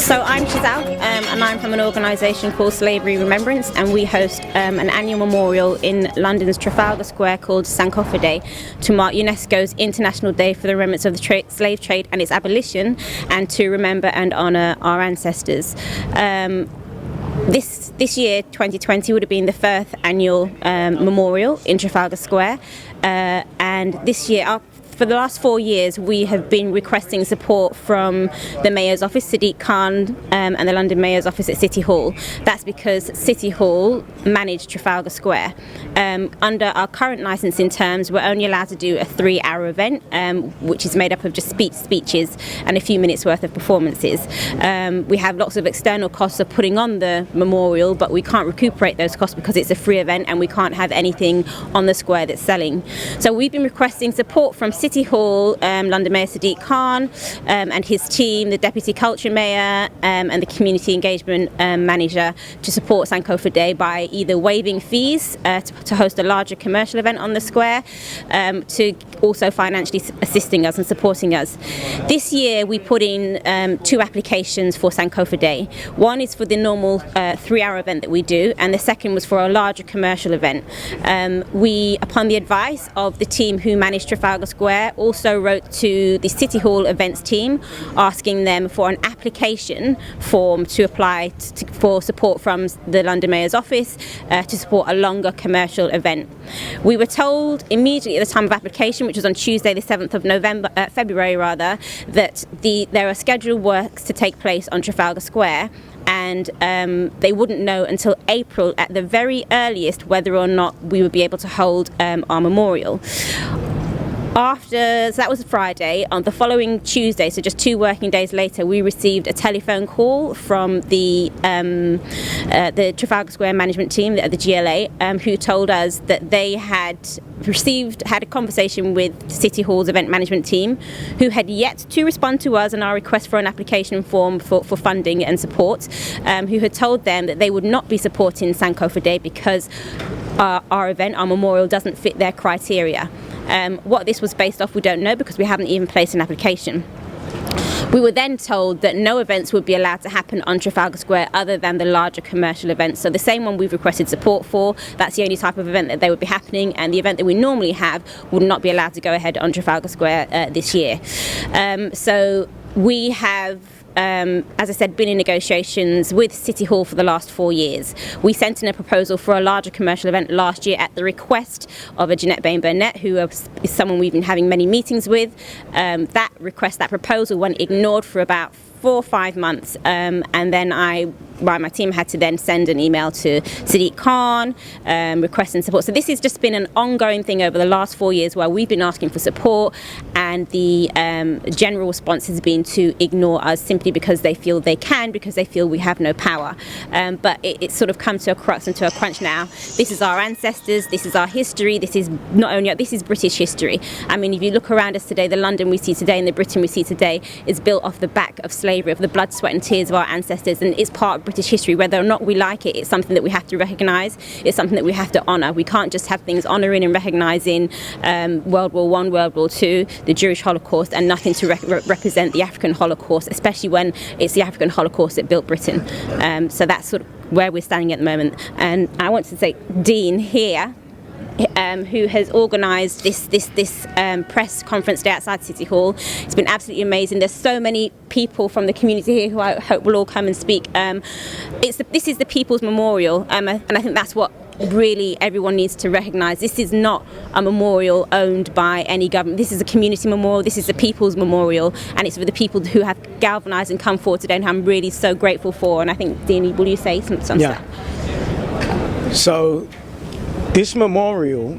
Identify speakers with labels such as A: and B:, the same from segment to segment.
A: So I'm Shazal, and I'm from an organisation called Slavery Remembrance, and we host an annual memorial in London's Trafalgar Square called Sankofa Day to mark UNESCO's International Day for the Remembrance of the Slave Trade and its abolition, and to remember and honour our ancestors. This year, 2020, would have been the first annual memorial in Trafalgar Square, and this year, for the last 4 years, we have been requesting support from the Mayor's Office, Sadiq Khan, and the London Mayor's Office at City Hall. That's because City Hall managed Trafalgar Square. Under our current licensing terms, we're only allowed to do a 3-hour event, which is made up of just speeches and a few minutes worth of performances. We have lots of external costs of putting on the memorial, but we can't recuperate those costs because it's a free event and we can't have anything on the square that's selling. So we've been requesting support from City Hall, London Mayor Sadiq Khan and his team, the Deputy Culture Mayor and the Community Engagement Manager, to support Sankofa Day by either waiving fees to host a larger commercial event on the square, to also financially assisting us and supporting us. This year we put in 2 applications for Sankofa Day. One is for the normal 3-hour event that we do, and the second was for a larger commercial event. We, upon the advice of the team who managed Trafalgar Square, also wrote to the City Hall events team asking them for an application form to apply for support from the London Mayor's Office to support a longer commercial event. We were told immediately at the time of application, which was on Tuesday the 7th of February, that there are scheduled works to take place on Trafalgar Square, and they wouldn't know until April at the very earliest whether or not we would be able to hold our memorial. So that was Friday. On the following Tuesday, so just 2 working days later, we received a telephone call from the Trafalgar Square management team, the GLA, who told us that they had had a conversation with City Hall's event management team, who had yet to respond to us on our request for an application form for funding and support, who had told them that they would not be supporting Sankofa Day because our event, our memorial, doesn't fit their criteria. What this was based off, we don't know, because we haven't even placed an application. We were then told that no events would be allowed to happen on Trafalgar Square other than the larger commercial events. So the same one we've requested support for, that's the only type of event that they would be happening, and the event that we normally have would not be allowed to go ahead on Trafalgar Square this year. So we have, as I said, been in negotiations with City Hall for the last 4 years. We sent in a proposal for a larger commercial event last year at the request of a Jeanette Bain-Burnett, who is someone we've been having many meetings with. That proposal went ignored for about 4 or 5 months, and then my team had to then send an email to Sadiq Khan requesting support. So this has just been an ongoing thing over the last 4 years where we've been asking for support, and the general response has been to ignore us simply because they feel they can, because they feel we have no power. But it's sort of come to a crux and to a crunch now. This is our ancestors, this is our history, this is British history. I mean, if you look around us today, the London we see today and the Britain we see today is built off the back of slavery, of the blood, sweat and tears of our ancestors, and it's part of British history. Whether or not we like it, it's something that we have to recognise, it's something that we have to honour. We can't just have things honouring and recognising World War I, World War II, the Jewish Holocaust, and nothing to represent the African Holocaust, especially when it's the African Holocaust that built Britain. So that's sort of where we're standing at the moment. And I want to say Dean here, who has organised this press conference day outside City Hall. It's been absolutely amazing. There's so many people from the community here who I hope will all come and speak. This is the People's Memorial, and I think that's what really everyone needs to recognise. This is not a memorial owned by any government. This is a community memorial. This is the People's Memorial, and it's for the people who have galvanised and come forward today, and I'm really so grateful for. And I think, Deanie, will you say some stuff?
B: Yeah. So this memorial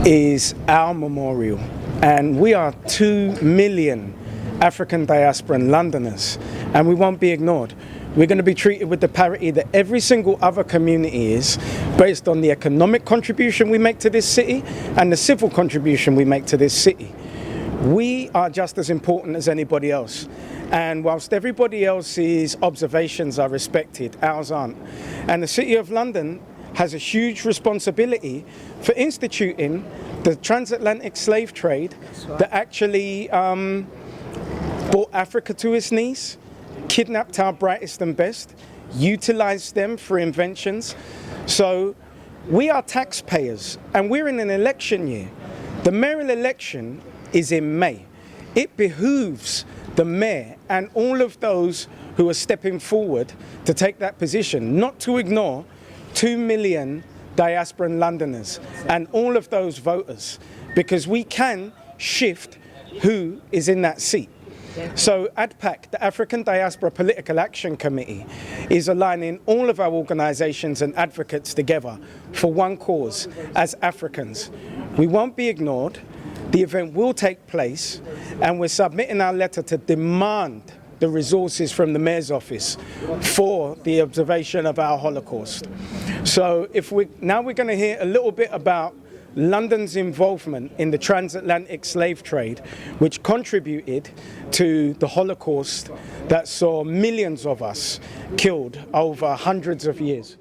B: is our memorial, and we are 2 million African diasporan Londoners, and we won't be ignored. We're going to be treated with the parity that every single other community is, based on the economic contribution we make to this city and the civil contribution we make to this city. We are just as important as anybody else. And whilst everybody else's observations are respected, ours aren't. And the City of London has a huge responsibility for instituting the transatlantic slave trade that actually brought Africa to its knees kidnapped our brightest and best, utilized them for inventions. So we are taxpayers, and we're in an election year. The mayoral election is in May. It behooves the mayor and all of those who are stepping forward to take that position not to ignore 2 million diasporan Londoners and all of those voters, because we can shift who is in that seat. So Adpac, the African Diaspora Political Action Committee, is aligning all of our organisations and advocates together for one cause as Africans. We won't be ignored. The event will take place, and we're submitting our letter to demand the resources from the Mayor's office for the observation of our Holocaust. So now we're going to hear a little bit about London's involvement in the transatlantic slave trade, which contributed to the Holocaust that saw millions of us killed over hundreds of years.